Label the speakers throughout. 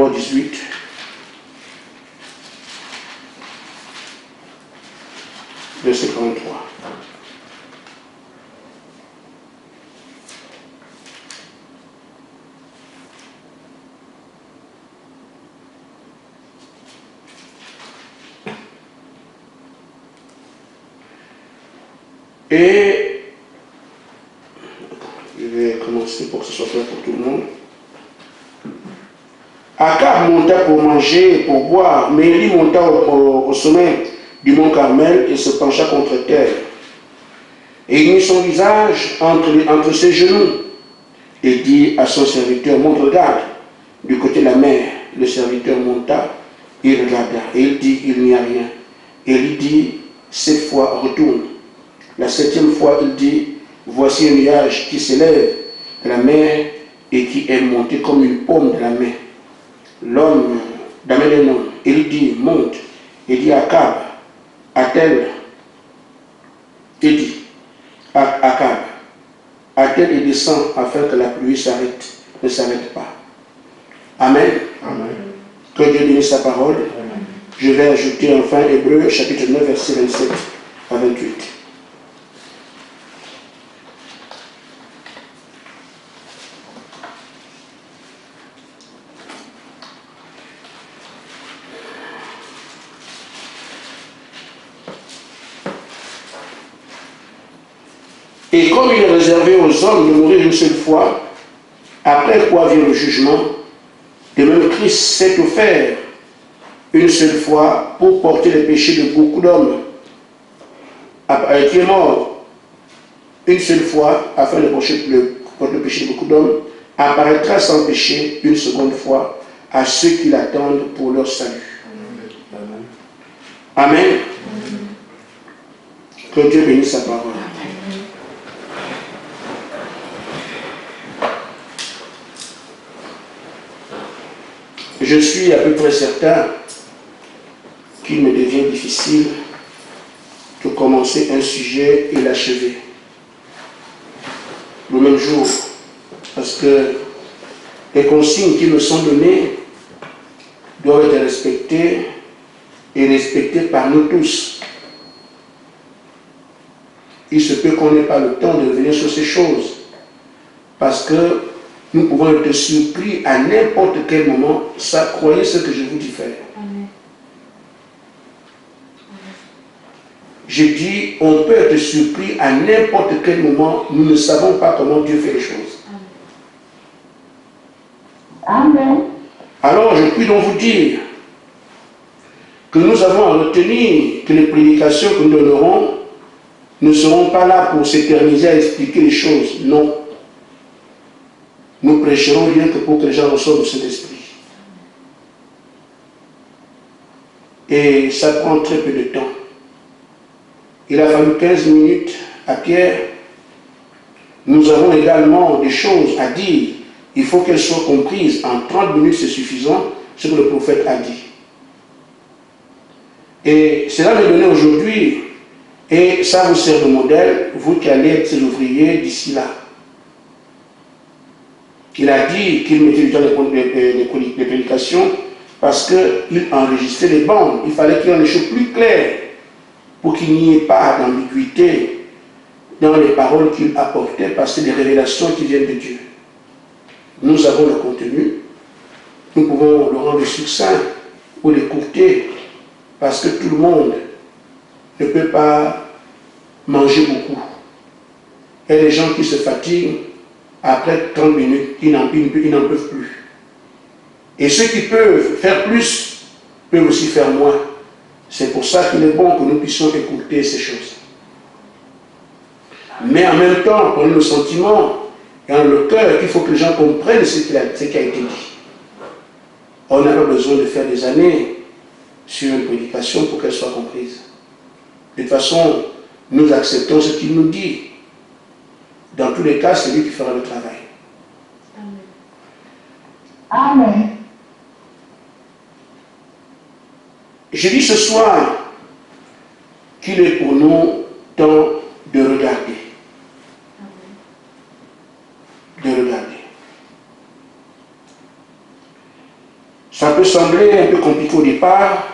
Speaker 1: Numéro 18. Verset 43. Et je vais commencer pour que ce soit clair pour tout le monde. Akab monta pour manger et pour boire, mais Élie monta au sommet du mont Carmel et se pencha contre terre. Et il mit son visage entre ses genoux et dit à son serviteur, monte, regarde, du côté de la mer. Le serviteur monta, il regarda et il dit, il n'y a rien. Et il dit, 7 fois, retourne. La 7e fois, il dit, voici un nuage qui s'élève de la mer et qui est monté comme une paume de la main. L'homme d'Amélénon, il dit, monte. Il dit, Akab, attelle. Il dit, Akab, attelle et descend afin que la pluie ne s'arrête pas. Amen. Amen. Que Dieu bénisse sa parole. Amen. Je vais ajouter enfin Hébreux chapitre 9, verset 27 à 28. Et comme il est réservé aux hommes de mourir une seule fois, après quoi vient le jugement, de même Christ s'est offert une seule fois pour porter les péchés de beaucoup d'hommes, qui est mort une seule fois afin de porter le péché de beaucoup d'hommes, apparaîtra sans péché une seconde fois à ceux qui l'attendent pour leur salut. Amen. Amen. Que Dieu bénisse sa parole. Je suis à peu près certain qu'il me devient difficile de commencer un sujet et l'achever le même jour, parce que les consignes qui me sont données doivent être respectées et respectées par nous tous. Il se peut qu'on n'ait pas le temps de revenir sur ces choses, parce que nous pouvons être surpris à n'importe quel moment. Ça, croyez ce que je vous dis faire. Amen. Je dis, on peut être surpris à n'importe quel moment. Nous ne savons pas comment Dieu fait les choses. Amen. Alors, je puis donc vous dire que nous avons à retenir que les prédications que nous donnerons ne seront pas là pour s'éterniser à expliquer les choses. Non. Nous prêcherons rien que pour que les gens reçoivent de cet esprit. Et ça prend très peu de temps. Il a fallu 15 minutes à Pierre. Nous avons également des choses à dire. Il faut qu'elles soient comprises. En 30 minutes, c'est suffisant, ce que le prophète a dit. Et cela m'est donné aujourd'hui. Et ça vous sert de modèle, vous qui allez être ses ouvriers d'ici là. Il a dit qu'il mettait du temps des prédications parce qu'il enregistrait les bandes. Il fallait qu'il y ait des choses plus claires pour qu'il n'y ait pas d'ambiguïté dans les paroles qu'il apportait, parce que c'est des révélations qui viennent de Dieu. Nous avons le contenu, nous pouvons le rendre succinct ou l'écourter, parce que tout le monde ne peut pas manger beaucoup. Il y a des gens qui se fatiguent. Après 30 minutes, ils n'en peuvent plus. Et ceux qui peuvent faire plus, peuvent aussi faire moins. C'est pour ça qu'il est bon que nous puissions écouter ces choses. Mais en même temps, pour le sentiment et dans le cœur, il faut que les gens comprennent ce qui a été dit. On n'a pas besoin de faire des années sur une prédication pour qu'elle soit comprise. De toute façon, nous acceptons ce qu'il nous dit. Dans tous les cas, c'est lui qui fera le travail. Amen. Amen. Je dis ce soir qu'il est pour nous temps de regarder. De regarder. peut sembler un peu compliqué au départ,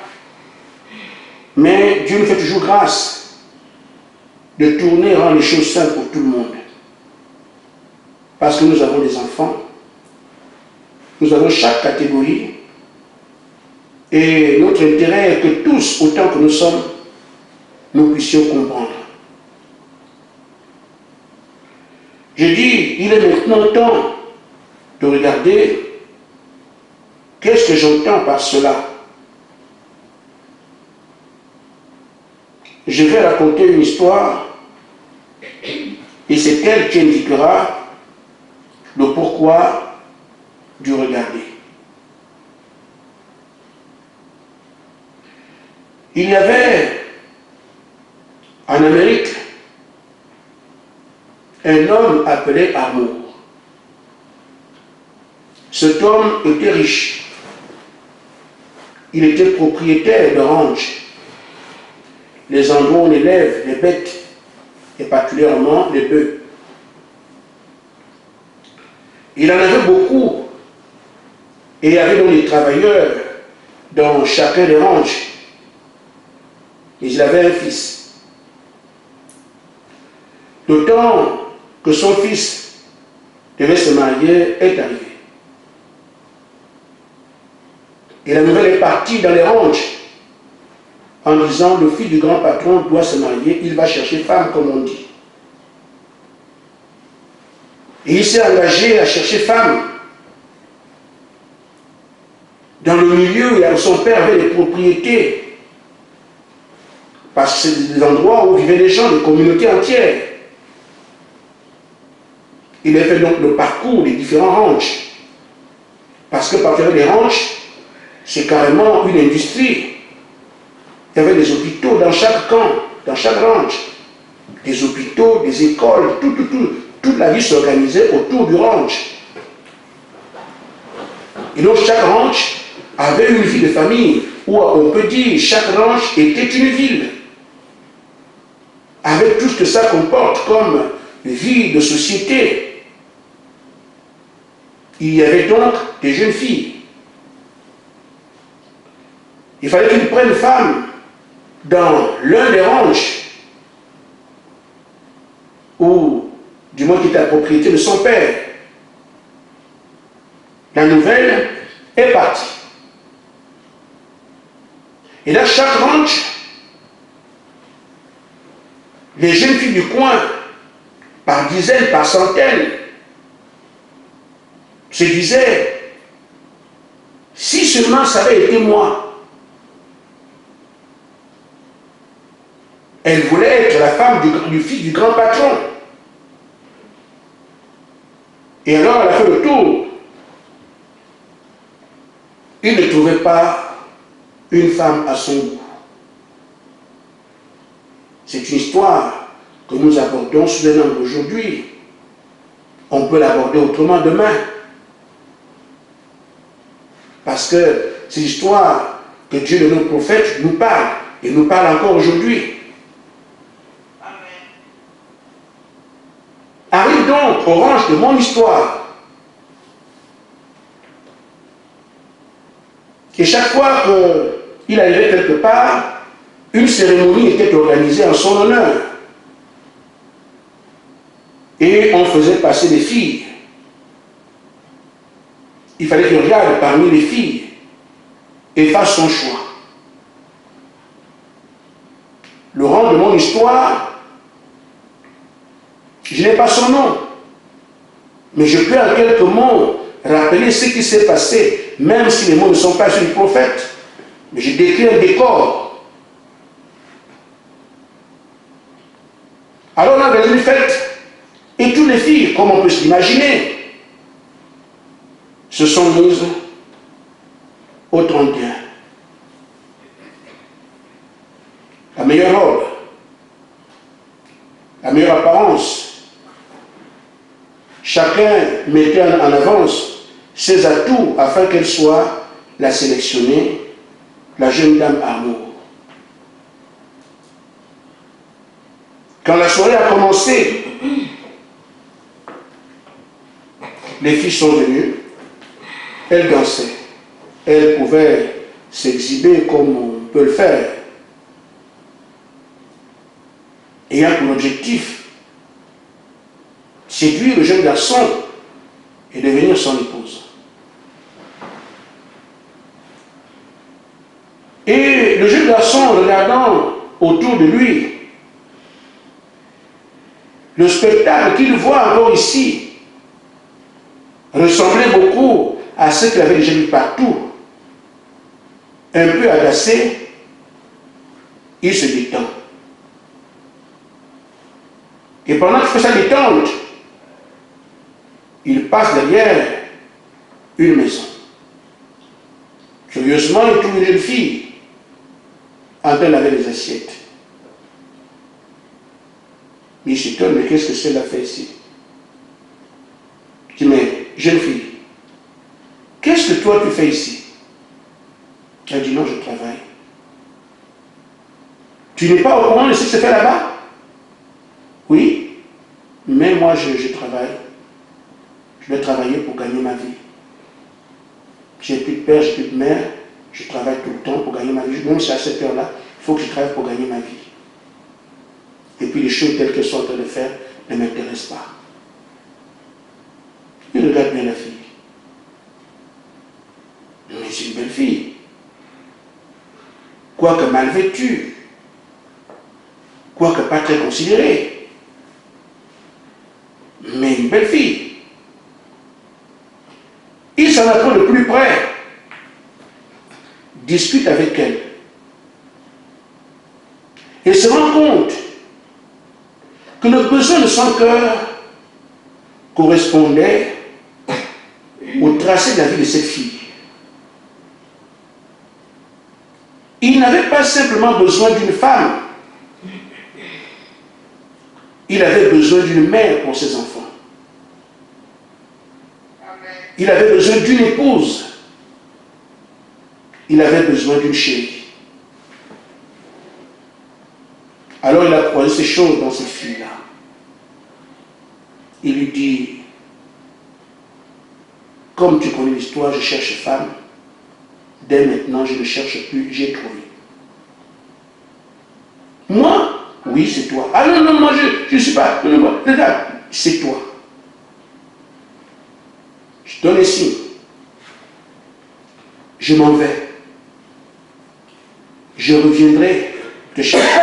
Speaker 1: mais Dieu nous fait toujours grâce de tourner rendre les choses simples pour tout le monde. Parce que nous avons des enfants, nous avons chaque catégorie, et notre intérêt est que tous, autant que nous sommes, nous puissions comprendre. J'ai dit, il est maintenant temps de regarder qu'est-ce que j'entends par cela. Je vais raconter une histoire et c'est elle qui indiquera le pourquoi du regarder. Il y avait en Amérique un homme appelé Amour. Cet homme était riche. Il était propriétaire de ranch, les endroits où on élève les bêtes, et particulièrement les bœufs. Il en avait beaucoup, et il y avait donc des travailleurs dans chacun des ranchs. Et il avait un fils. Le temps que son fils devait se marier est arrivé. Et la nouvelle est partie dans les ranchs en disant le fils du grand patron doit se marier, il va chercher femme comme on dit. Et il s'est engagé à chercher femme dans le milieu où son père avait des propriétés. Parce que c'est des endroits où vivaient des gens, des communautés entières. Il a fait donc le parcours des différents ranchs. Parce que partir des ranchs, c'est carrément une industrie. Il y avait des hôpitaux dans chaque camp, dans chaque ranch. Des hôpitaux, des écoles, toute la vie s'organisait autour du ranch. Et donc chaque ranch avait une vie de famille, où on peut dire chaque ranch était une ville. Avec tout ce que ça comporte comme vie de société. Il y avait donc des jeunes filles. Il fallait qu'ils prennent femme dans l'un des ranchs, ou du moins qui était la propriété de son père. La nouvelle est partie. Et dans chaque ranch, les jeunes filles du coin, par dizaines, par centaines, se disaient, si seulement ça avait été moi. Elle voulait être la femme du fils du grand patron. Et alors elle a fait le tour. Il ne trouvait pas une femme à son goût. C'est une histoire que nous abordons sous un angle aujourd'hui. On peut l'aborder autrement demain. Parce que c'est l'histoire que Dieu de nos prophètes nous parle, et nous parle encore aujourd'hui. Arrive donc au ranch de mon histoire. Et chaque fois qu'il arrivait quelque part, une cérémonie était organisée en son honneur. Et on faisait passer des filles. Il fallait qu'il regarde parmi les filles et fasse son choix. Le rang de mon histoire, je n'ai pas son nom, mais je peux en quelques mots rappeler ce qui s'est passé, même si les mots ne sont pas sur le prophète. Mais je décris un décor. Alors on a une fête, et toutes les filles, comme on peut s'imaginer, se sont mises au 31. La meilleure robe, la meilleure apparence. Chacun mettait en avance ses atouts afin qu'elle soit la sélectionnée, la jeune dame Amour. Quand la soirée a commencé, les filles sont venues, elles dansaient. elle pouvait s'exhiber comme on peut le faire, ayant pour objectif séduire le jeune garçon et devenir son épouse. Et le jeune garçon, regardant autour de lui, le spectacle qu'il voit encore ici ressemblait beaucoup à ce qu'il avait déjà vu partout. Un peu agacé, il se détend. Et pendant qu'il fait sa détente, il passe derrière une maison. Curieusement, il trouve une jeune fille en train de laver les assiettes. Mais il s'étonne, mais qu'est-ce que celle a fait ici? Il dit, mais jeune fille, qu'est-ce que toi tu fais ici? Elle dit, non, je travaille. Tu n'es pas au courant de ce qui se fait là-bas? Oui, mais moi je travaille. Je dois travailler pour gagner ma vie. J'ai plus de père, j'ai plus de mère, je travaille tout le temps pour gagner ma vie. Même si à cette heure-là, il faut que je travaille pour gagner ma vie. Et puis les choses telles qu'elles sont en train de faire ne m'intéressent pas. Il regarde bien la fille. Mais c'est une belle fille. Quoique mal vêtue, quoique pas très considérée, mais une belle fille. Il s'en apprend de plus près, discute avec elle et se rend compte que le besoin de son cœur correspondait au tracé de la vie de cette fille. Il n'avait pas simplement besoin d'une femme, il avait besoin d'une mère pour ses enfants. Il avait besoin d'une épouse. Il avait besoin d'une chérie. Alors il a croisé ces choses dans cette fille-là. Il lui dit, comme tu connais l'histoire, je cherche femme. Dès maintenant, je ne cherche plus, j'ai trouvé. Moi? Oui, c'est toi. Ah non, non, moi je ne suis pas. Regarde, c'est toi. Je donne un signe. Je m'en vais. Je reviendrai te chercher.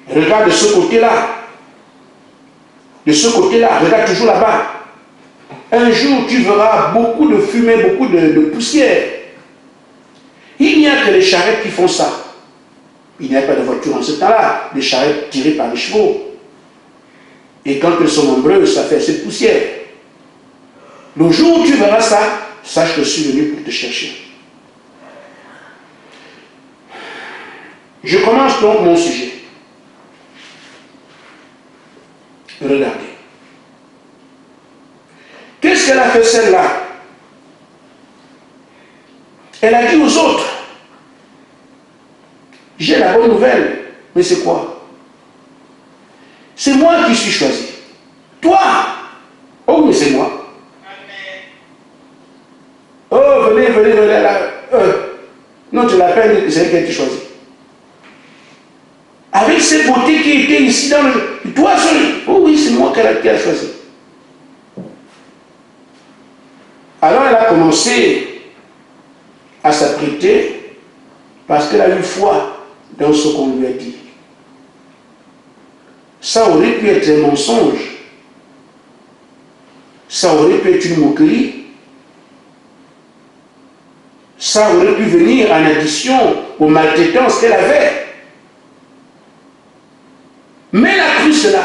Speaker 1: Regarde de ce côté-là. De ce côté-là, regarde toujours là-bas. Un jour, tu verras beaucoup de fumée, beaucoup de poussière. Il n'y a que les charrettes qui font ça. Il n'y a pas de voiture en ce temps-là. Les charrettes tirées par les chevaux. Et quand elles sont nombreuses, ça fait assez de poussière. Le jour où tu verras ça, sache que je suis venu pour te chercher. Je commence donc mon sujet. Regardez. Qu'est-ce qu'elle a fait celle-là? Elle a dit aux autres, j'ai la bonne nouvelle, mais c'est quoi? C'est moi qui suis choisi. Toi? Oh, mais c'est moi. Oh, venez, venez, venez là. Non, tu l'appelles, c'est elle qui a été choisie. Avec cette beauté qui était ici dans le... Toi, seul. Oh oui, c'est moi qui a choisi. Alors elle a commencé à s'apprêter parce qu'elle a eu foi dans ce qu'on lui a dit. Ça aurait pu être un mensonge. Ça aurait pu être une moquerie. Ça aurait pu venir en addition aux maltraitances qu'elle avait. Mais elle a cru cela.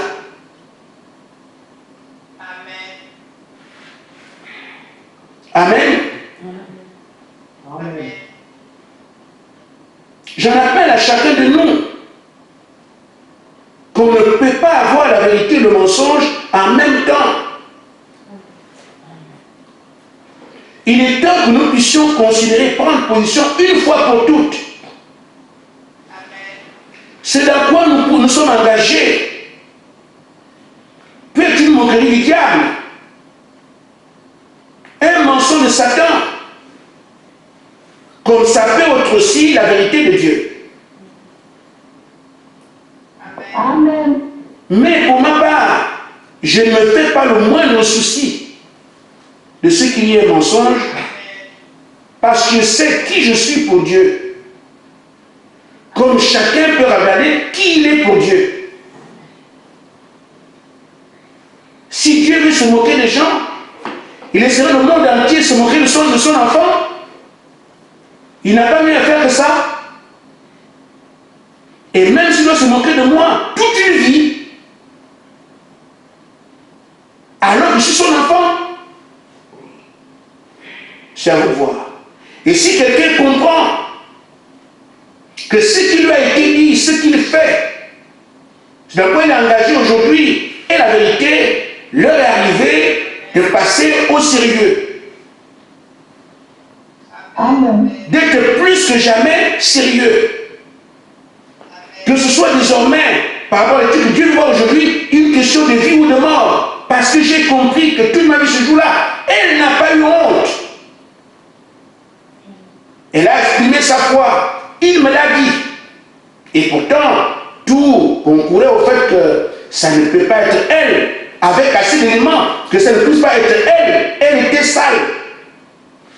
Speaker 1: Amen. Amen. J'en appelle à chacun de nous qu'on ne peut pas avoir la vérité et le mensonge en même temps. Il est temps que nous puissions considérer, prendre position une fois pour toutes. C'est dans quoi nous sommes engagés. Peut être une moquerie du diable, un mensonge de Satan, comme ça peut être aussi la vérité de Dieu.
Speaker 2: Amen.
Speaker 1: Mais pour ma part, je ne me fais pas le moindre souci de ce qu'il y ait mensonge, parce que je sais qui je suis pour Dieu. Comme chacun peut regarder qui il est pour Dieu. Si Dieu veut se moquer des gens, il laisserait le monde entier se moquer de son enfant. Il n'a pas mieux à faire que ça. Et même s'il doit se moquer de moi toute une vie, alors que je suis son enfant, c'est à vous de voir. Et si quelqu'un comprend que ce qui lui a été dit, ce qu'il fait, c'est d'un point il est engagé aujourd'hui, et la vérité, l'heure est arrivée de passer au sérieux.
Speaker 2: Amen.
Speaker 1: D'être plus que jamais sérieux. Que ce soit désormais, par rapport à ce que Dieu voit aujourd'hui, une question de vie ou de mort. Parce que j'ai compris que toute ma vie ce jour-là, elle n'a pas eu honte. Elle a exprimé sa foi. Il me l'a dit. Et pourtant, tout concourait au fait que ça ne peut pas être elle, avec assez d'éléments, que ça ne puisse pas être elle. Elle était sale,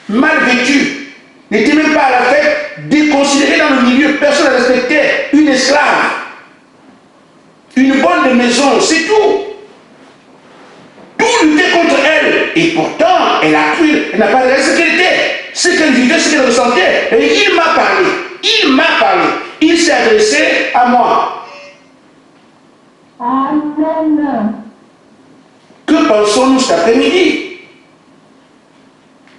Speaker 1: mal vêtue, n'était même pas à la fête, déconsidérée dans le milieu, personne ne respectait, une esclave, une bonne de maison, c'est tout. Tout luttait contre elle. Et pourtant, elle a cru, elle n'a pas regardé ce qu'elle était, ce qu'elle vivait, ce qu'elle ressentait. Et il m'a parlé. Il m'a parlé. Il s'est adressé à moi.
Speaker 2: Amen.
Speaker 1: Que pensons-nous cet après-midi?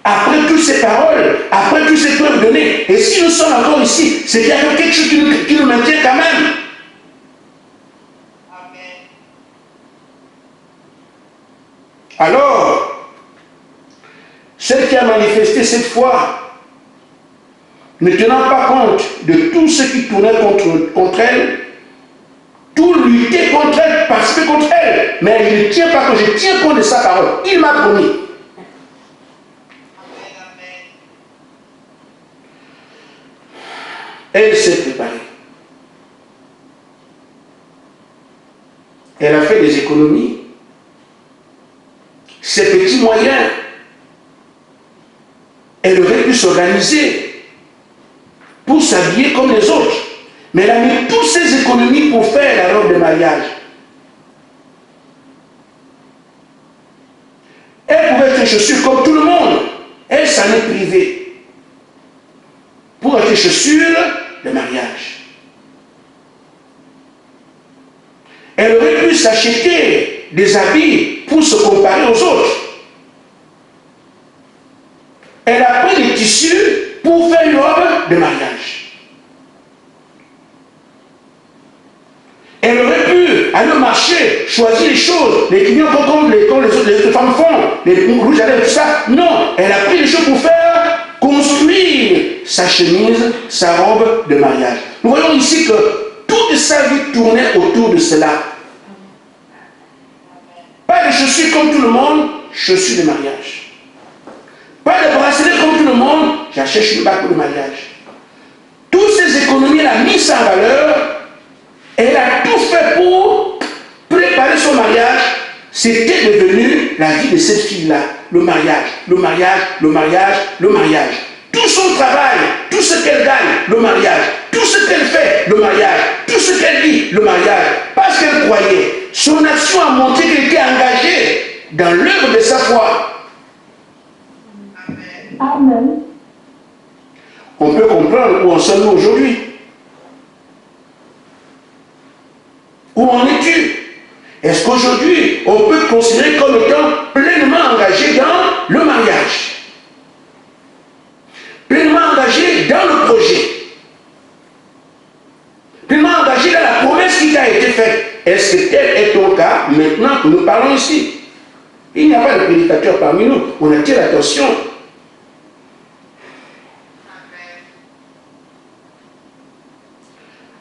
Speaker 1: Après toutes ces paroles, après toutes ces preuves données, et si nous sommes encore ici, c'est qu'il y a quelque chose qui nous maintient quand même. Alors, celle qui a manifesté cette foi, ne tenant pas compte de tout ce qui tournait contre elle, tout luttait contre elle, participer contre elle, mais elle ne tient pas compte, je tiens compte de sa parole. Il m'a promis. Elle s'est préparée. Elle a fait des économies. Ses petits moyens, elle aurait pu s'organiser pour s'habiller comme les autres. Mais elle a mis toutes ses économies pour faire la robe de mariage. Elle pouvait acheter des chaussures comme tout le monde. Elle s'en est privée pour acheter des chaussures de mariage. Elle aurait pu s'acheter des habits pour se comparer aux autres. Elle a pris des tissus pour faire une robe de mariage. Elle aurait pu aller au marché, choisir les choses, les clients comme les autres femmes font, les rouges à lèvres, tout ça. Non, elle a pris les choses pour faire construire sa chemise, sa robe de mariage. Nous voyons ici que toute sa vie tournait autour de cela. Pas de chaussures comme tout le monde, chaussures de mariage. Pas de bracelets comme tout le monde, j'achète une bague pour le mariage. Toutes ces économies, elle a mis ça en valeur. Elle a tout fait pour préparer son mariage. C'était devenu la vie de cette fille-là. Le mariage, le mariage, le mariage, le mariage. Tout son travail, tout ce qu'elle gagne, le mariage. Tout ce qu'elle fait, le mariage. Tout ce qu'elle dit, le mariage. Parce qu'elle croyait. Son action a montré qu'elle était engagée dans l'œuvre de sa foi.
Speaker 2: Amen.
Speaker 1: On peut comprendre où en sommes-nous aujourd'hui. Où en es-tu? Est-ce qu'aujourd'hui, on peut te considérer comme étant pleinement engagé dans le mariage? Pleinement engagé dans le projet? Pleinement engagé dans la promesse qui t'a été faite? Est-ce que tel est ton cas maintenant que nous parlons ici? Il n'y a pas de prédicateur parmi nous. On attire l'attention.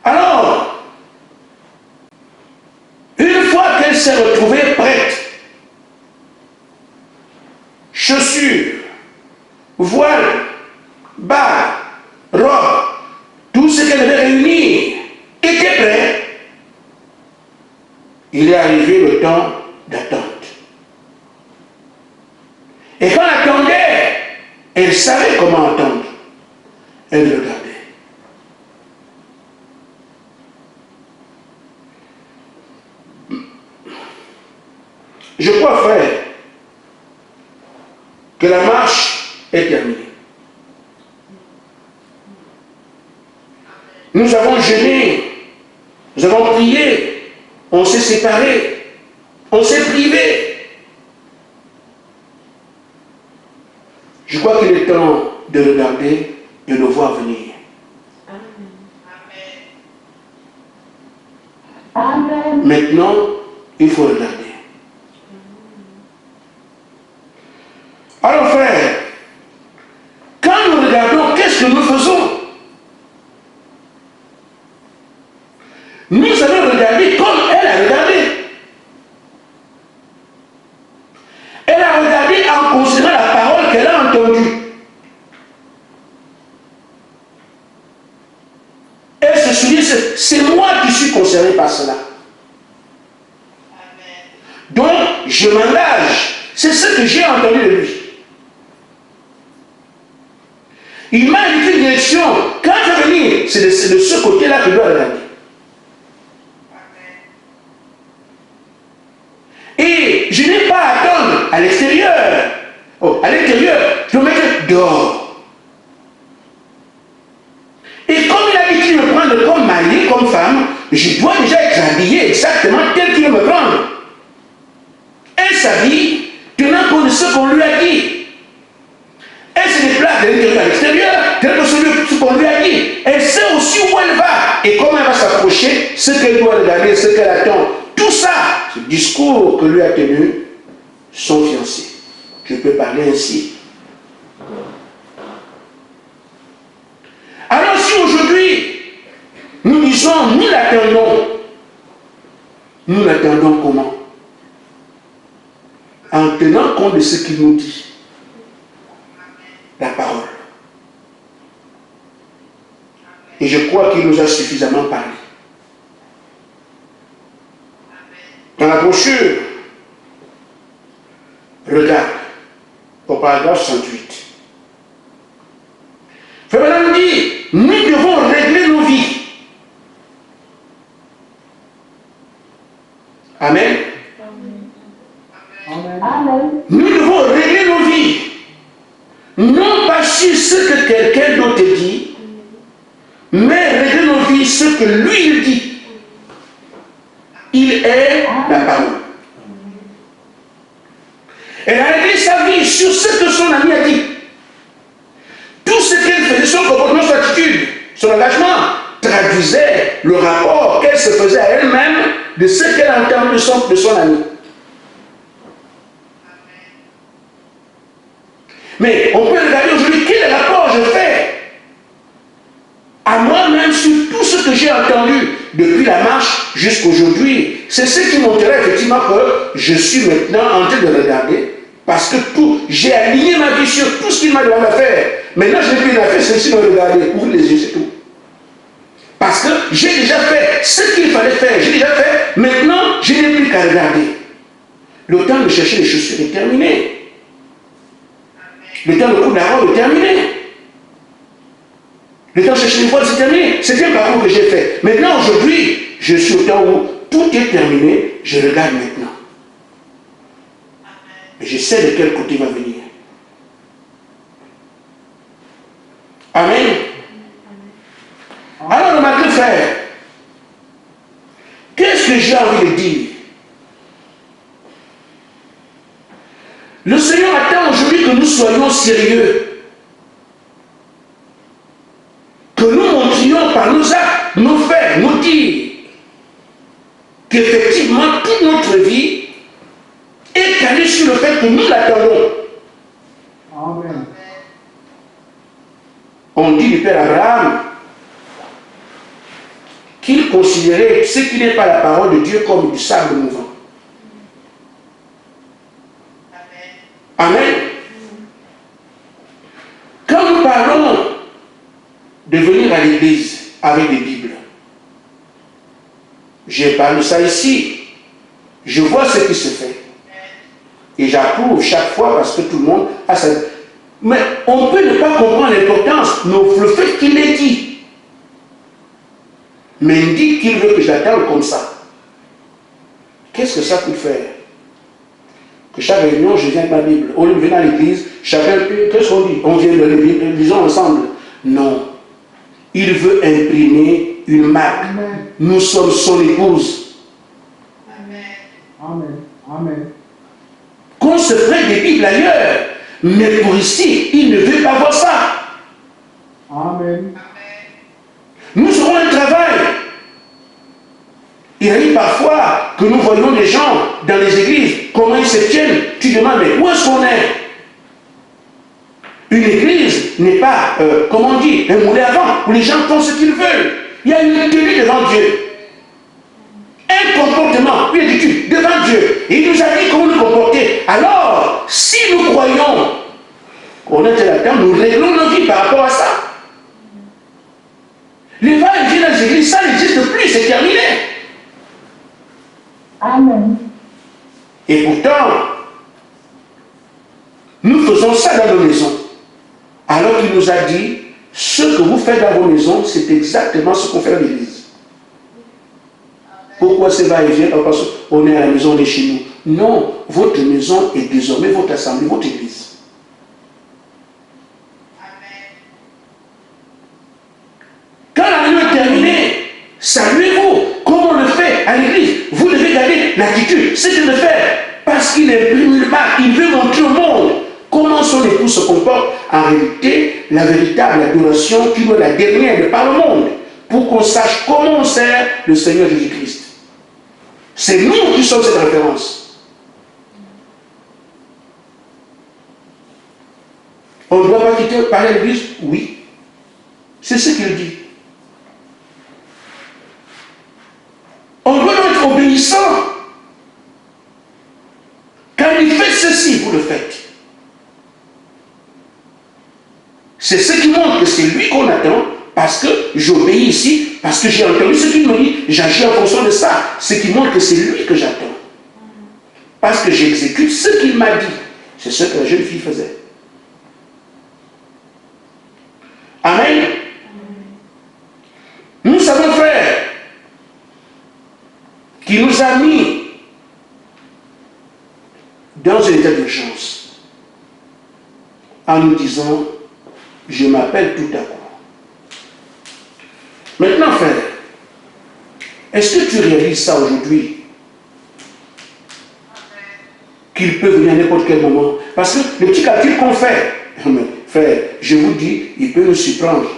Speaker 1: Alors, une fois qu'elle s'est retrouvée prête, chaussures, voile, barre, venir était prêt, il est arrivé le temps d'attente. Et quand elle attendait, elle savait comment attendre. Elle regardait. Je crois, frère, que la marche est terminée. Nous avons jeûné, nous avons prié, on s'est séparés, on s'est privés. Je crois qu'il est temps de regarder et de voir venir.
Speaker 2: Amen.
Speaker 1: Maintenant, il faut regarder. Alors frère, quand nous regardons, qu'est-ce que nous faisons? Nous allons regarder comme elle a regardé. Elle a regardé en considérant la parole qu'elle a entendue. Elle se souvient, c'est moi qui suis concerné par cela. Donc, je m'engage. C'est ce que j'ai entendu de lui. Il m'a indiqué une direction. Quand je vais venir, c'est de ce côté-là que je dois regarder. Et je n'ai pas à attendre à l'extérieur. Oh, à l'intérieur, je dois mettre dehors. Et comme il a dit qu'il me prendre comme mari, comme femme, je dois déjà être habillé exactement tel qu'il veut me prendre. Elle s'habille tenant compte de ce qu'on lui a dit. Elle se déplace de l'intérieur à l'extérieur, tenant compte de ce qu'on lui a dit. Elle sait aussi où elle va et comment elle va s'approcher, ce qu'elle doit regarder, ce qu'elle attend. Tout ça, ce discours que lui a tenu son fiancé. Je peux parler ainsi. Alors si aujourd'hui, nous disons, nous l'attendons comment? En tenant compte de ce qu'il nous dit. La parole. Et je crois qu'il nous a suffisamment parlé. Dans la brochure, regarde, au paragraphe 68. Frère nous dit, nous devons régler nos vies. Amen.
Speaker 2: Amen.
Speaker 1: Nous devons régler nos vies. Non pas sur ce que quelqu'un d'autre dit, mais régler nos vies ce que lui il dit. Il est la parole. Elle a réglé sa vie sur ce que son ami a dit. Tout ce qu'elle faisait, son comportement, son attitude, son engagement, traduisait le rapport qu'elle se faisait à elle-même de ce qu'elle entend de son ami. Mais on peut regarder aujourd'hui quel rapport je fais à moi-même sur tout ce que j'ai entendu depuis la marche jusqu'à aujourd'hui. C'est ce qui montrerait effectivement que je suis maintenant en train de regarder parce que j'ai aligné ma vie sur tout ce qu'il m'a demandé à faire. Maintenant, je n'ai plus rien à faire, c'est aussi de regarder, ouvrir les yeux, c'est tout. Parce que j'ai déjà fait ce qu'il fallait faire, j'ai déjà fait, maintenant, je n'ai plus qu'à regarder. Le temps de chercher les chaussures est terminé. Le temps de couper la robe est terminé. Le temps de chercher les voiles, c'est terminé. C'est un parcours que j'ai fait. Maintenant, aujourd'hui, je suis au temps où tout est terminé, je regarde maintenant. Et je sais de quel côté il va venir. Amen. Alors, remarquez, frère, qu'est-ce que j'ai envie de dire? Le Seigneur attend aujourd'hui que nous soyons sérieux. Que nous montrions par nos actes, nos faits, nos dires, qu'effectivement toute notre vie est calée sur le fait que nous l'attendons.
Speaker 3: Amen.
Speaker 1: On dit du Père Abraham qu'il considérait ce qui n'est pas la parole de Dieu comme du sable mouvant. Amen. Quand nous parlons de venir à l'église avec des Bibles, Je parle de ça ici. Je vois ce qui se fait. Et j'approuve chaque fois parce que tout le monde a sa... Mais on peut ne pas comprendre l'importance, mais le fait qu'il l'ait dit. Mais il dit qu'il veut que je l'attende comme ça. Qu'est-ce que ça peut faire? Que chaque réunion, je viens avec ma Bible. Au lieu de venir à l'église, chacun, qu'est-ce qu'on dit? On vient de la Bible, lisons ensemble. Non. Il veut imprimer une marque.
Speaker 3: Amen.
Speaker 1: Nous sommes son épouse.
Speaker 3: Amen. Amen.
Speaker 1: Qu'on se prête des Bibles ailleurs. Mais pour ici, il ne veut pas voir ça.
Speaker 3: Amen.
Speaker 1: Nous aurons un travail. Il arrive parfois que nous voyons des gens dans les églises, comment ils se tiennent. Tu demandes, mais où est-ce qu'on est? Une église n'est pas, comment on dit, un moulin à vent où les gens font ce qu'ils veulent. Il y a une tenue devant Dieu. Un comportement, une attitude devant Dieu. Et il nous a dit comment nous comporter. Alors, si nous croyons qu'on est là-dedans, nous réglons nos vies par rapport à ça. Les va-et-vient dans les églises, ça n'existe plus, c'est terminé.
Speaker 2: Amen.
Speaker 1: Et pourtant, nous faisons ça dans nos maisons. Alors qu'il nous a dit, ce que vous faites dans vos maisons, c'est exactement ce qu'on fait dans l'église. Pourquoi c'est va-et-vient? Parce qu'on est à la maison, on est chez nous. Non, votre maison est désormais votre assemblée, votre église. Quand la réunion est terminée, saluez-vous. Comme on le fait à l'église, vous devez garder l'attitude, c'est de le faire. Parce qu'il imprime une marque, il veut montrer au monde comment son épouse se comporte. En réalité, la véritable adoration qui doit la dernière de par le monde, pour qu'on sache comment on sert le Seigneur Jésus-Christ. C'est nous qui sommes cette référence. On ne doit pas quitter parler à l'église? Oui. C'est ce qu'il dit. On doit être obéissant. Quand il fait ceci, vous le faites. C'est ce qui montre que c'est lui qu'on attend, parce que j'obéis ici, parce que j'ai entendu ce qu'il me dit, j'agis en fonction de ça. Ce qui montre que c'est lui que j'attends. Parce que j'exécute ce qu'il m'a dit. C'est ce que la jeune fille faisait. Amen. Nous savons, frère, qui nous a mis dans un état d'urgence en nous disant, je m'appelle tout à coup. Maintenant, frère, est-ce que tu réalises ça aujourd'hui? Qu'il peut venir à n'importe quel moment. Parce que le petit calcul qu'on fait, frère, je vous dis, il peut nous surprendre.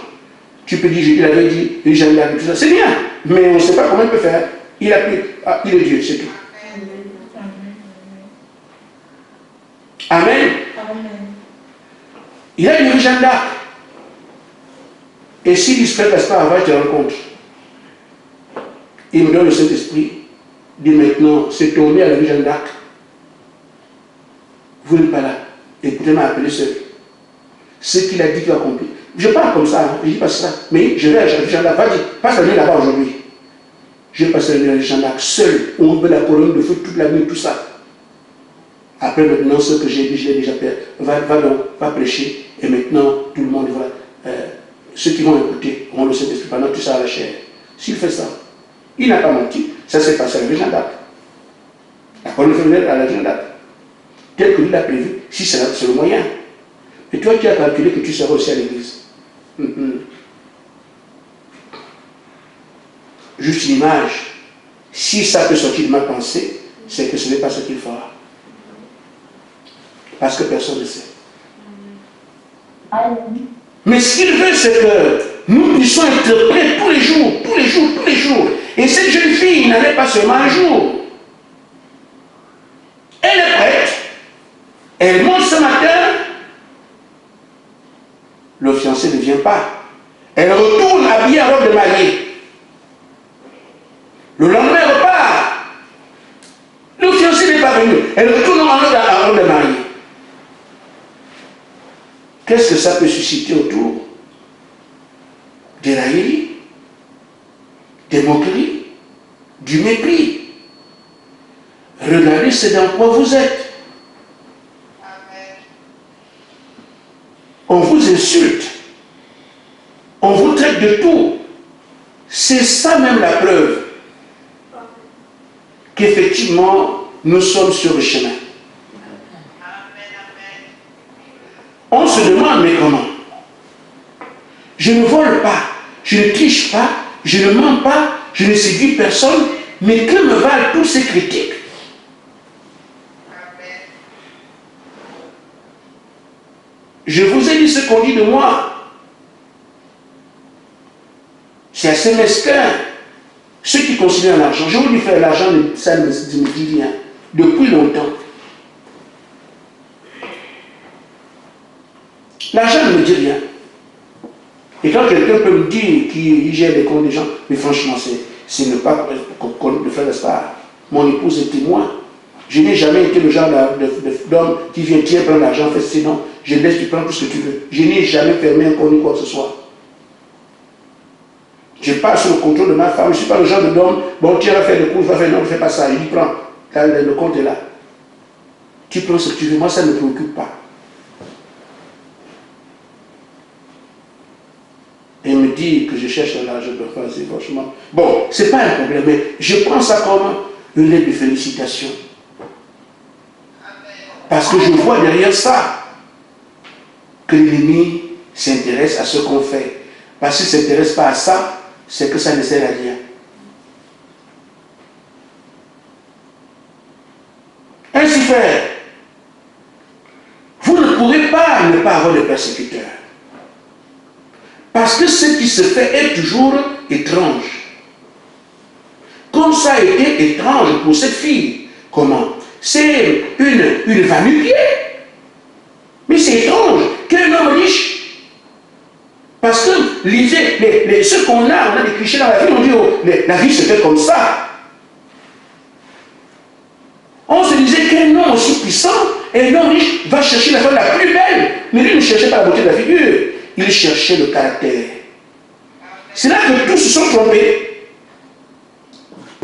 Speaker 1: Tu peux dire, il avait dit, les gens l'avaient tout ça. C'est bien, mais on ne sait pas comment il peut faire. Il a pu, il est Dieu, c'est tout. Amen. Il a une Jeanne d'Arc. Et s'il ne se passe pas avant, tu te rencontres. Il me donne le Saint-Esprit. Dit maintenant, c'est tombé à la Jeanne d'Arc. Vous n'êtes pas là. Écoutez, m'a appelé seul. Ce qu'il a dit, tu as compris. Je parle comme ça, hein. Je dis pas ça. Mais je vais à la Jeanne d'Arc. Vas-y, passe la nuit là-bas aujourd'hui. Je passe la nuit à la Jeanne d'Arc seul. On veut la colonne de feu toute la nuit, tout ça. Après maintenant, ce que j'ai dit, je l'ai déjà fait. Va donc, va prêcher. Et maintenant, tout le monde va. Ceux qui vont écouter auront le Saint-Esprit pendant tout ça à la chair. S'il fait ça, il n'a pas menti. Ça s'est passé à la Jeanne d'Arc. La colonne de feu à la Jeanne d'Arc. Tel que lui l'a prévu, si c'est le moyen. Et toi, tu as calculé que tu seras aussi à l'église. Juste une image. Si ça peut sortir de ma pensée, c'est que ce n'est pas ce qu'il fera. Parce que personne ne sait.
Speaker 2: Amen.
Speaker 1: Mais ce qu'il veut, c'est que nous puissions être prêts tous les jours, tous les jours, tous les jours. Et cette jeune fille n'allait pas seulement un jour. Elle est prête. Elle monte ce matin. Le fiancé ne vient pas. Elle retourne habillée en robe de mariée. Le lendemain, elle repart. Le fiancé n'est pas venu. Elle retourne en robe de mariée. Qu'est-ce que ça peut susciter autour? Des railleries, des moqueries, du mépris. Regardez ce dans quoi vous êtes. On vous insulte. On vous traite de tout. C'est ça même la preuve qu'effectivement, nous sommes sur le chemin. On se demande, mais comment? Je ne vole pas, je ne triche pas, je ne mens pas, je ne séduis personne, mais que me valent tous ces critiques? Je vous ai dit ce qu'on dit de moi. C'est assez mesquin. Ceux qui considèrent l'argent, je vous dis faire l'argent, ça ne me dit rien. Depuis longtemps. L'argent ne me dit rien. Et quand quelqu'un peut me dire qu'il gère les comptes des gens, mais franchement, c'est ne pas le faire l'espoir. Mon épouse est témoin. Je n'ai jamais été le genre d'homme qui vient tiens, prendre l'argent, fait sinon, je laisse, tu prends tout ce que tu veux. Je n'ai jamais fermé un compte ni quoi que ce soit. Je passe sous le contrôle de ma femme. Je ne suis pas le genre d'homme, bon, tiens, va faire le coup, va faire non, ne fais pas ça. Il dit, prends, le compte est là. Tu prends ce que tu veux, moi ça ne me préoccupe pas. Et me dit que je cherche l'argent de faire, c'est franchement. Bon, ce n'est pas un problème, mais je prends ça comme une lettre de félicitation. Parce que je vois derrière ça que l'ennemi s'intéresse à ce qu'on fait. Parce qu'il ne s'intéresse pas à ça, c'est que ça ne sert à rien. Ainsi fait, vous ne pourrez pas ne pas avoir de persécuteurs. Parce que ce qui se fait est toujours étrange. Comme ça a été étrange pour cette fille. Comment? C'est une va-nu-pied. Mais c'est étrange qu'un homme riche. Parce que ce qu'on a, on a des clichés dans la vie, on dit oh, la vie se fait comme ça. On se disait qu'un homme aussi puissant, un homme riche va chercher la femme la plus belle. Mais lui ne cherchait pas la beauté de la figure. Il cherchait le caractère. C'est là que tous se sont trompés.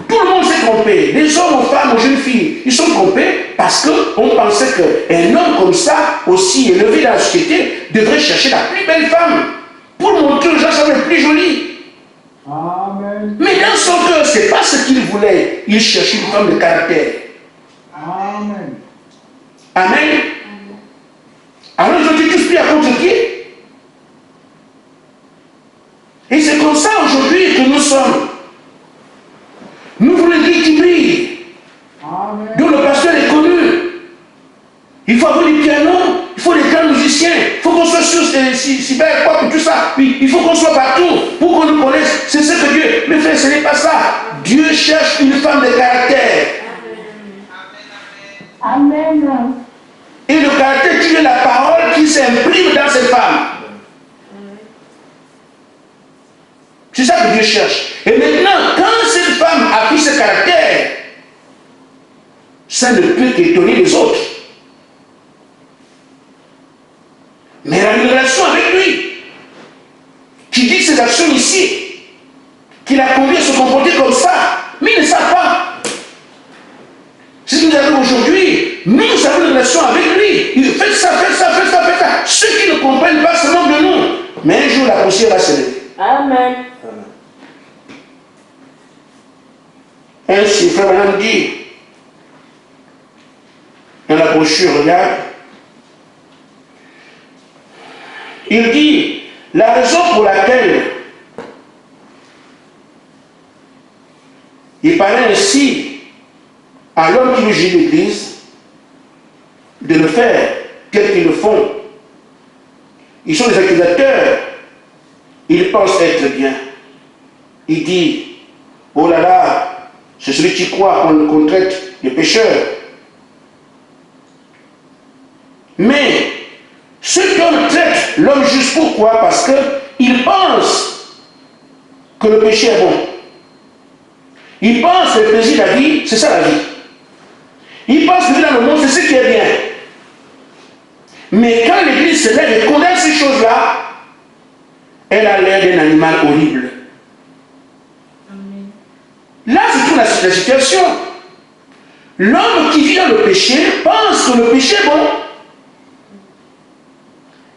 Speaker 1: Tout le monde s'est trompé. Les hommes, aux femmes, aux jeunes filles, ils sont trompés parce qu'on pensait qu'un homme comme ça, aussi élevé dans la société, devrait chercher la plus belle femme pour montrer aux gens que c'est le plus joli.
Speaker 3: Amen.
Speaker 1: Mais dans son cœur, ce n'est pas ce qu'il voulait. Il cherchait une femme de caractère.
Speaker 3: Amen.
Speaker 1: Amen. Alors ils ont dit tous pris à contre-pied. Et c'est comme ça aujourd'hui que nous sommes. Nous voulons dire qui brille.
Speaker 3: Amen.
Speaker 1: Donc le pasteur est connu. Il faut avoir des pianos, il faut des grands musiciens, il faut qu'on soit sur cyber, tout ça. Il faut qu'on soit partout pour qu'on nous connaisse. C'est ce que Dieu. Mais frère, ce n'est pas ça. Dieu cherche une femme de caractère.
Speaker 2: Amen.
Speaker 1: Et le caractère qui est la parole qui s'imprime dans cette femme. C'est ça que Dieu cherche. Et maintenant, quand cette femme a pris ce caractère, ça ne peut qu'étonner les autres. Mais elle a une relation avec lui, qui dit ses actions ici, qui l'a conduit à se comporter comme ça, mais ils ne savent pas. C'est ce que nous avons aujourd'hui. Nous avons une relation avec lui. Il fait ça, fait ça, fait ça, fait ça. Ceux qui ne comprennent pas se moquent de nous. Mais un jour, la poussière va se lever.
Speaker 4: Amen.
Speaker 1: Ainsi, Frère Branham dit, dans la brochure, regarde, il dit, la raison pour laquelle il paraît ainsi à l'homme qui veut juger l'Église de le faire tels qu'ils le font. Ils sont des accusateurs. Ils pensent être bien. Il dit, oh là là, c'est celui qui croit qu'on traite de pécheur. Mais ceux qui traite l'homme juste, pourquoi? Parce qu'il pense que le péché est bon. Il pense que le plaisir de la vie, c'est ça la vie. Il pense que vivre dans le monde, c'est ce qui est bien. Mais quand l'Église se lève et condamne ces choses-là, elle a l'air d'un animal horrible. Là, c'est vous la situation. L'homme qui vit dans le péché pense que le péché est bon.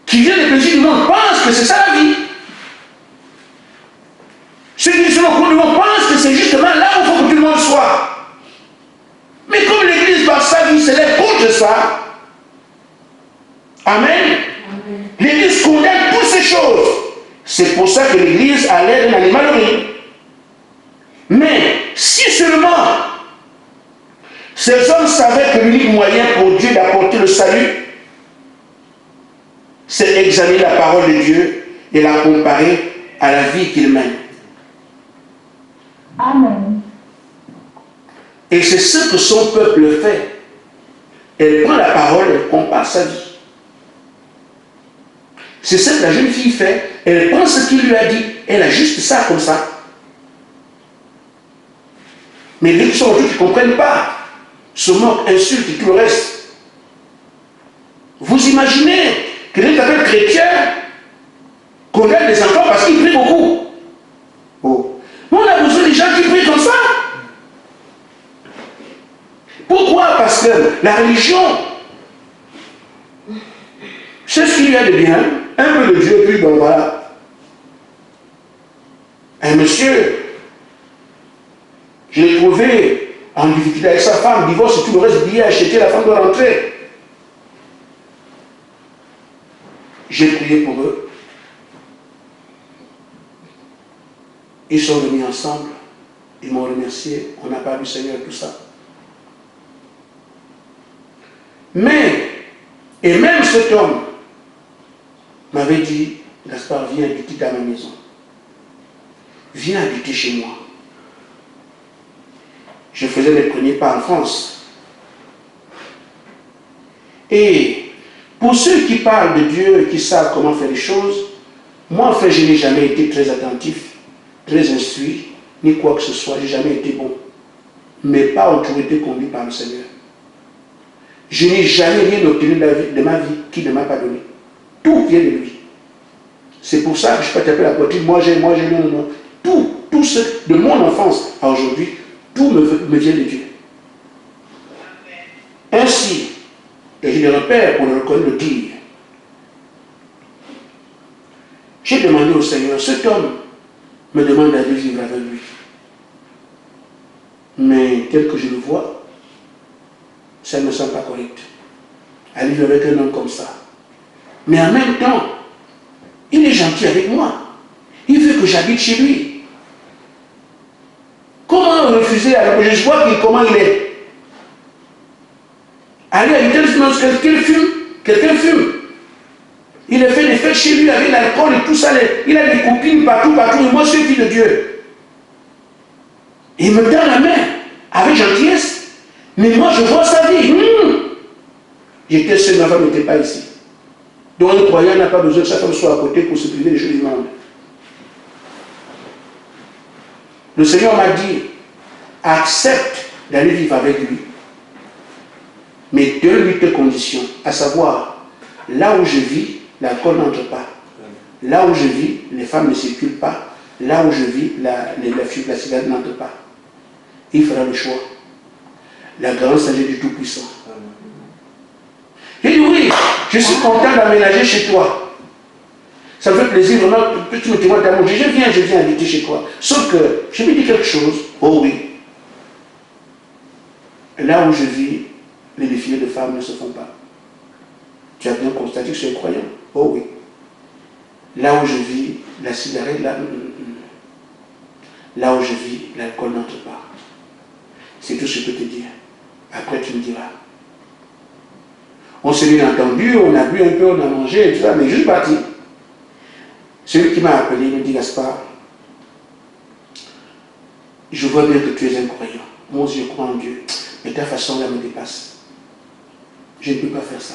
Speaker 1: Qui vient des péchés du monde pense que c'est ça la vie. Ceux qui sont au cours du monde pensent que c'est justement là où il faut que tout le monde soit. Mais comme l'Église par sa vie se lève contre ça, Amen. L'Église condamne toutes ces choses. C'est pour ça que l'Église a l'air d'un animalerie. Mais si seulement ces hommes savaient que l'unique moyen pour Dieu d'apporter le salut, c'est examiner la parole de Dieu et la comparer à la vie qu'il mène.
Speaker 2: Amen.
Speaker 1: Et c'est ce que son peuple fait. Elle prend la parole, elle compare sa vie. C'est ce que la jeune fille fait. Elle prend ce qu'il lui a dit. Elle ajuste ça comme ça. Mais les gens qui ne comprennent pas, se moquent, insultent et tout le reste. Vous imaginez que les appels chrétiens condamnent les enfants parce qu'ils prient beaucoup. Oh. Mais on a besoin des gens qui prient comme ça. Pourquoi? Parce que la religion, c'est ce qu'il y a de bien. Un peu de Dieu, puis bon voilà. Un monsieur, je l'ai trouvé en difficulté avec sa femme, divorce et tout le reste, billet acheté, la femme doit rentrer. J'ai prié pour eux. Ils sont venus ensemble. Ils m'ont remercié. On n'a pas vu Seigneur tout ça. Mais, et même cet homme m'avait dit, Gaspard, viens habiter à ma maison. Viens habiter chez moi. Je faisais mes premiers pas en France. Et pour ceux qui parlent de Dieu et qui savent comment faire les choses, moi en fait je n'ai jamais été très attentif, très instruit, ni quoi que ce soit, je n'ai jamais été bon. Mais pas autorité conduite par le Seigneur. Je n'ai jamais rien obtenu de ma vie qui ne m'a pas donné. Tout vient de lui. C'est pour ça que je peux taper la poitrine, moi j'ai, non. Tout ce de mon enfance à aujourd'hui, tout me vient de Dieu. Ainsi, et je le repère pour le reconnaître, le dire. J'ai demandé au Seigneur, cet homme me demande d'aller vivre avec lui. Mais tel que je le vois, ça ne me semble pas correct. Aller vivre avec un homme comme ça. Mais en même temps, il est gentil avec moi. Il veut que j'habite chez lui. Comment refuser alors que je vois comment il est? Aller habiter quelqu'un fume. Il a fait des fêtes chez lui avec l'alcool et tout ça. Il a des copines partout. Et moi, je suis fille de Dieu. Et il me tend la main avec gentillesse. Mais moi, je vois sa vie. J'étais seul, ma femme n'était pas ici. Donc, un croyant n'a pas besoin que sa femme soit à côté pour se priver des choses du monde. Le Seigneur m'a dit, accepte d'aller vivre avec lui. Mais donne-lui tes conditions, à savoir, là où je vis, l'alcool n'entre pas. Là où je vis, les femmes ne circulent pas. Là où je vis, la cigarette n'entre pas. Il fera le choix. La grande sagesse du Tout-Puissant. J'ai dit oui, je suis content d'aménager chez toi. Ça me fait plaisir, vraiment, tu me témoignes d'amour. Je viens habiter chez toi. Sauf que, je me dis quelque chose, oh oui. Là où je vis, les défilés de femmes ne se font pas. Tu as bien constaté que je suis un croyant. Oh oui. Là où je vis, la cigarette, là où je vis, l'alcool n'entre pas. C'est tout ce que je peux te dire. Après, tu me diras. On s'est bien entendu, on a bu un peu, on a mangé et tout ça, mais juste parti. Celui qui m'a appelé me dit, Gaspard, je vois bien que tu es un croyant. Moi, je crois en Dieu. Mais ta façon là me dépasse. Je ne peux pas faire ça.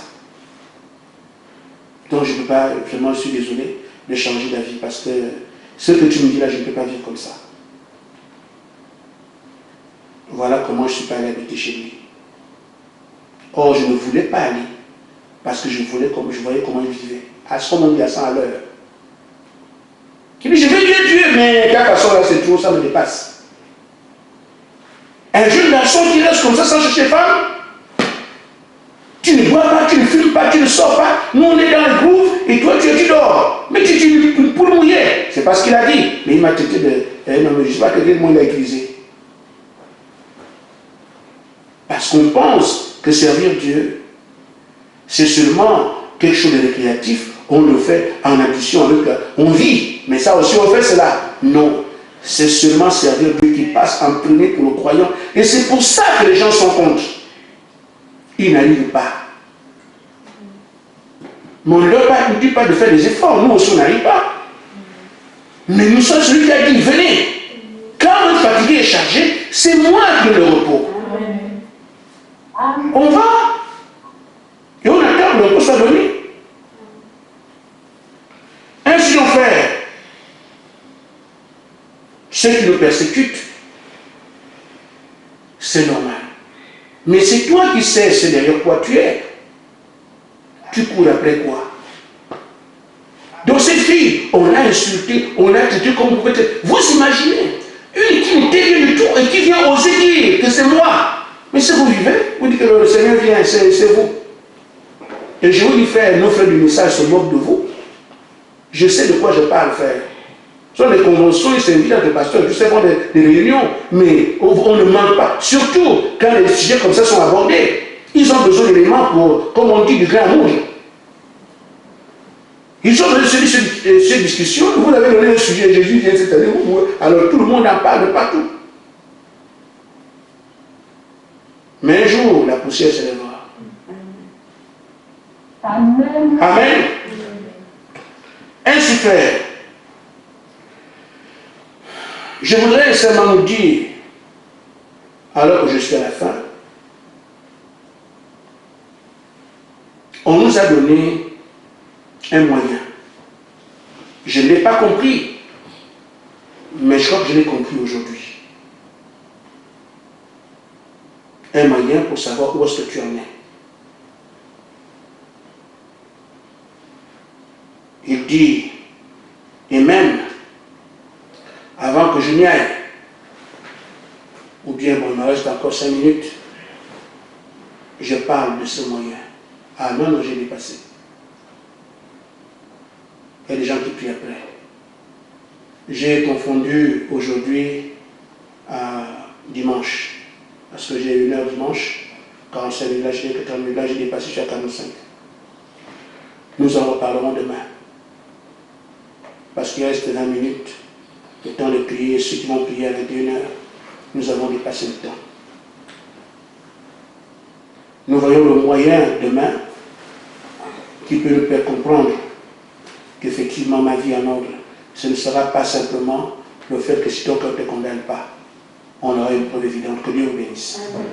Speaker 1: Donc je ne peux pas, vraiment, je suis désolé de changer d'avis parce que ce que tu me dis là, je ne peux pas vivre comme ça. Voilà comment je ne suis pas allé habiter chez lui. Or, je ne voulais pas aller parce que je voyais comment il vivait. À son moment, il y a 100 à l'heure. Qui dit, je veux Dieu, mais ta façon là, c'est trop, ça me dépasse. Un jeune garçon qui reste comme ça sans chercher femme, tu ne bois pas, tu ne fumes pas, tu ne sors pas. Nous, on est dans le groove et toi, tu dors. Mais tu es une poule mouillée. C'est pas ce qu'il a dit. Mais il m'a traité de... non, mais je ne sais pas quel mot il a utilisé. Parce qu'on pense que servir Dieu, c'est seulement quelque chose de récréatif. On le fait en addition avec... On vit. Mais ça aussi, on fait cela. Non. C'est seulement servir Dieu qui passe en premier pour le croyant. Et c'est pour ça que les gens sont contre. Ils n'arrivent pas. Mais on ne leur dit pas de faire des efforts. Nous aussi, on n'arrive pas. Mais nous sommes celui qui a dit, venez. Quand votre fatigué est chargé, c'est moi qui donne le repos. On va. Et on attend le repos soit donné. Ainsi donc frère, ceux qui nous persécutent, c'est normal. Mais c'est toi qui sais c'est derrière quoi tu es. Tu cours après quoi? Donc cette fille, on l'a insultée, on l'a traitée comme vous pouvez être. Vous imaginez, une qui n'était rien du tout et qui vient oser dire que c'est moi. Mais si vous vivez, vous dites que le Seigneur vient, c'est vous. Et je vous dis, frère, nos frères du message se moquent de vous. Je sais de quoi je parle, frère. Ce sont des conventions, ils s'invitent dans des pasteurs, je sais pas des réunions, mais on ne manque pas. Surtout quand les sujets comme ça sont abordés. Ils ont besoin d'éléments pour, comme on dit, du grain à moudre. Ils ont besoin de cette discussion. Vous avez donné un sujet, Jésus vient cette année, alors tout le monde en parle de partout. Mais un jour, la poussière se lèvera.
Speaker 2: Amen.
Speaker 1: Amen. Ainsi fait, je voudrais seulement nous dire, alors que je suis à la fin, on nous a donné un moyen. Je ne l'ai pas compris, mais je crois que je l'ai compris aujourd'hui. Un moyen pour savoir où est-ce que tu en es. Il dit, et même, avant que je n'y aille, ou bien bon, il me reste encore 5 minutes, je parle de ce moyen. Ah non, non, j'ai dépassé. Il y a des gens qui prient après. J'ai confondu aujourd'hui à dimanche, parce que j'ai 1 heure dimanche, 45 minutes, là, j'ai 40 minutes, là, j'ai dépassé jusqu'à 45. Nous en reparlerons demain. Parce qu'il reste 20 minutes, le temps de prier, ceux qui vont prier à 21 heures, nous avons dépassé le temps. Nous voyons le moyen demain qui peut nous faire comprendre qu'effectivement ma vie est en ordre. Ce ne sera pas simplement le fait que si ton cœur ne te condamne pas, on aura une preuve évidente. Que Dieu vous bénisse. Amen.